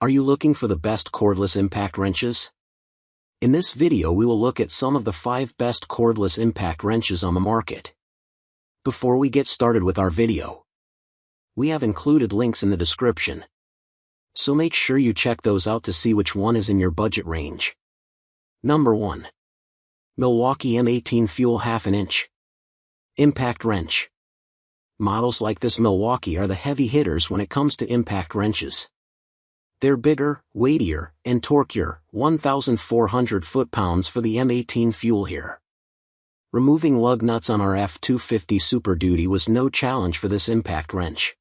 Are you looking for the best cordless impact wrenches? In this video we will look at some of the 5 best cordless impact wrenches on the market. Before we get started with our video, we have included links in the description, so make sure you check those out to see which one is in your budget range. Number 1. Milwaukee M18 Fuel 1/2 inch Impact Wrench. Models like this Milwaukee are the heavy hitters when it comes to impact wrenches. They're bigger, weightier, and torqueier, 1,400 foot-pounds for the M18 Fuel here. Removing lug nuts on our F250 Super Duty was no challenge for this impact wrench.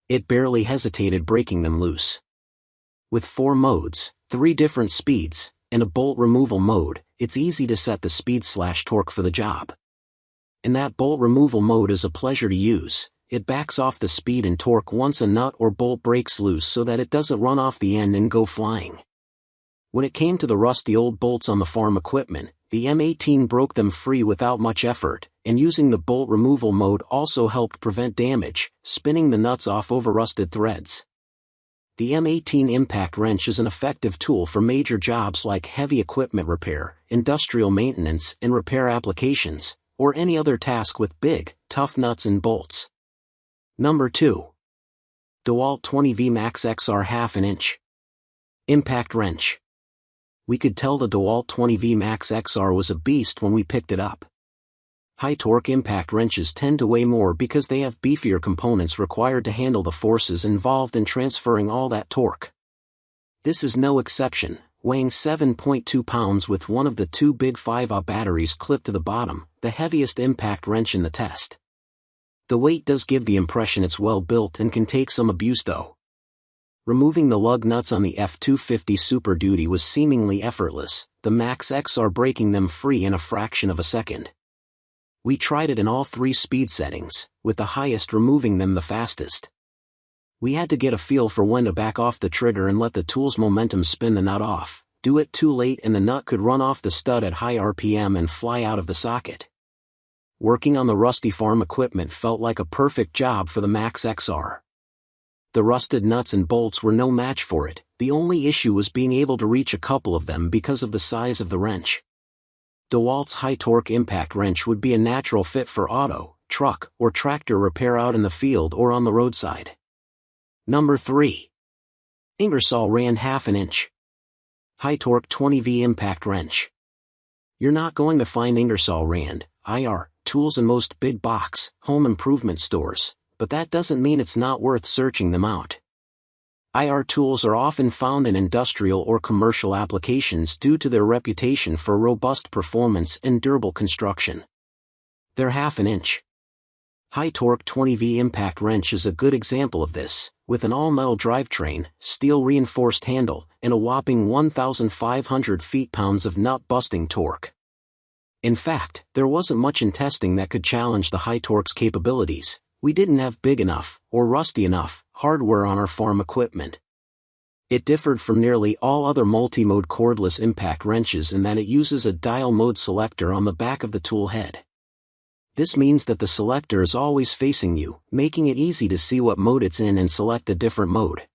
It barely hesitated breaking them loose. With 4 modes, 3 different speeds, and a bolt removal mode, it's easy to set the speed/torque for the job. And that bolt removal mode is a pleasure to use. It backs off the speed and torque once a nut or bolt breaks loose so that it doesn't run off the end and go flying. When it came to the rusty old bolts on the farm equipment, the M18 broke them free without much effort, and using the bolt removal mode also helped prevent damage, spinning the nuts off over rusted threads. The M18 impact wrench is an effective tool for major jobs like heavy equipment repair, industrial maintenance and repair applications, or any other task with big, tough nuts and bolts. Number 2. DeWalt 20V Max XR 1/2 inch Impact Wrench. We could tell the DeWalt 20V Max XR was a beast when we picked it up. High-torque impact wrenches tend to weigh more because they have beefier components required to handle the forces involved in transferring all that torque. This is no exception, weighing 7.2 pounds with one of the 2 big 5Ah batteries clipped to the bottom, the heaviest impact wrench in the test. The weight does give the impression it's well built and can take some abuse though. Removing the lug nuts on the F250 Super Duty was seemingly effortless, the Max XR breaking them free in a fraction of a second. We tried it in all 3 speed settings, with the highest removing them the fastest. We had to get a feel for when to back off the trigger and let the tool's momentum spin the nut off. Do it too late and the nut could run off the stud at high RPM and fly out of the socket. Working on the rusty farm equipment felt like a perfect job for the Max XR. The rusted nuts and bolts were no match for it, the only issue was being able to reach a couple of them because of the size of the wrench. DeWalt's high-torque impact wrench would be a natural fit for auto, truck, or tractor repair out in the field or on the roadside. Number 3. Ingersoll Rand 1/2 inch High-torque 20V impact wrench. You're not going to find Ingersoll Rand, IR, tools in most big box, home improvement stores, but that doesn't mean it's not worth searching them out. IR tools are often found in industrial or commercial applications due to their reputation for robust performance and durable construction. Their 1/2 inch high-torque 20V impact wrench is a good example of this, with an all-metal drivetrain, steel-reinforced handle, and a whopping 1,500 feet-pounds of nut-busting torque. In fact, there wasn't much in testing that could challenge the high torque's capabilities. We didn't have big enough, or rusty enough, hardware on our farm equipment. It differed from nearly all other multi-mode cordless impact wrenches in that it uses a dial mode selector on the back of the tool head. This means that the selector is always facing you, making it easy to see what mode it's in and select a different mode.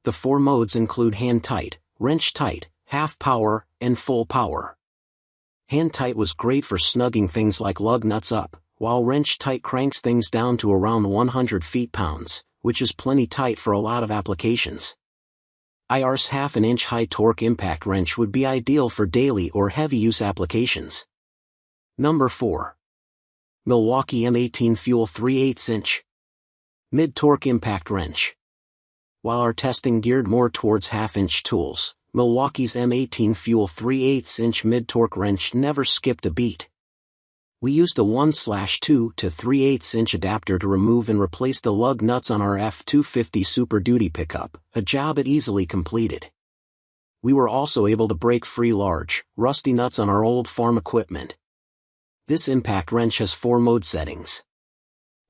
The 4 modes include hand tight, wrench tight, half power, and full power. Hand tight was great for snugging things like lug nuts up, while wrench tight cranks things down to around 100 feet-pounds, which is plenty tight for a lot of applications. IR's 1/2 inch high-torque impact wrench would be ideal for daily or heavy-use applications. Number 4. Milwaukee M18 Fuel 3/8 inch mid-torque impact wrench. While our testing geared more towards 1/2 inch tools, Milwaukee's M18 Fuel 3/8 inch mid-torque wrench never skipped a beat. We used a 1/2 to 3/8 inch adapter to remove and replace the lug nuts on our F250 Super Duty pickup, a job it easily completed. We were also able to break free large, rusty nuts on our old farm equipment. This impact wrench has 4 mode settings.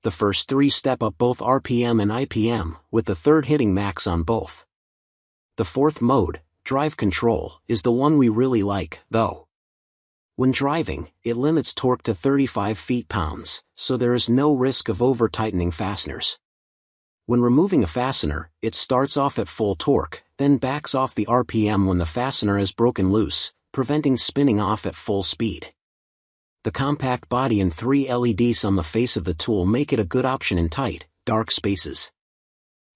The first 3 step up both RPM and IPM, with the 3rd hitting max on both. The 4th mode, drive control, is the one we really like, though. When driving, it limits torque to 35 feet-pounds, so there is no risk of over-tightening fasteners. When removing a fastener, it starts off at full torque, then backs off the RPM when the fastener is broken loose, preventing spinning off at full speed. The compact body and 3 LEDs on the face of the tool make it a good option in tight, dark spaces.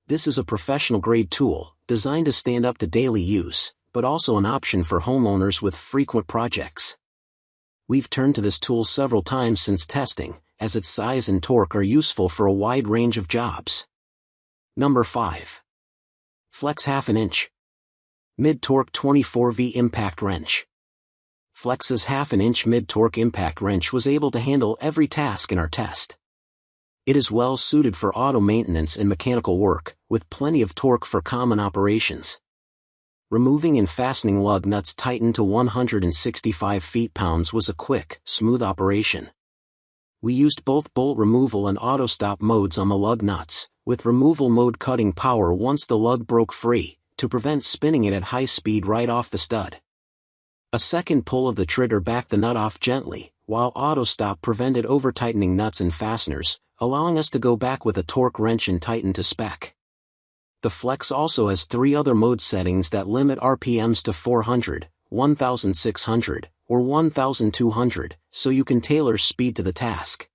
This is a professional-grade tool, designed to stand up to daily use, but also an option for homeowners with frequent projects. We've turned to this tool several times since testing, as its size and torque are useful for a wide range of jobs. Number 5. Flex 1/2 inch. Mid-torque 24V impact wrench. Flex's 1/2 inch mid-torque impact wrench was able to handle every task in our test. It is well suited for auto maintenance and mechanical work, with plenty of torque for common operations. Removing and fastening lug nuts tightened to 165 feet-pounds was a quick, smooth operation. We used both bolt removal and auto stop modes on the lug nuts, with removal mode cutting power once the lug broke free, to prevent spinning it at high speed right off the stud. A second pull of the trigger backed the nut off gently, while auto stop prevented over-tightening nuts and fasteners, allowing us to go back with a torque wrench and tighten to spec. The Flex also has 3 other mode settings that limit RPMs to 400, 1600, or 1200, so you can tailor speed to the task.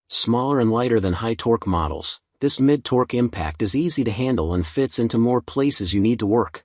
Smaller and lighter than high-torque models, this mid-torque impact is easy to handle and fits into more places you need to work.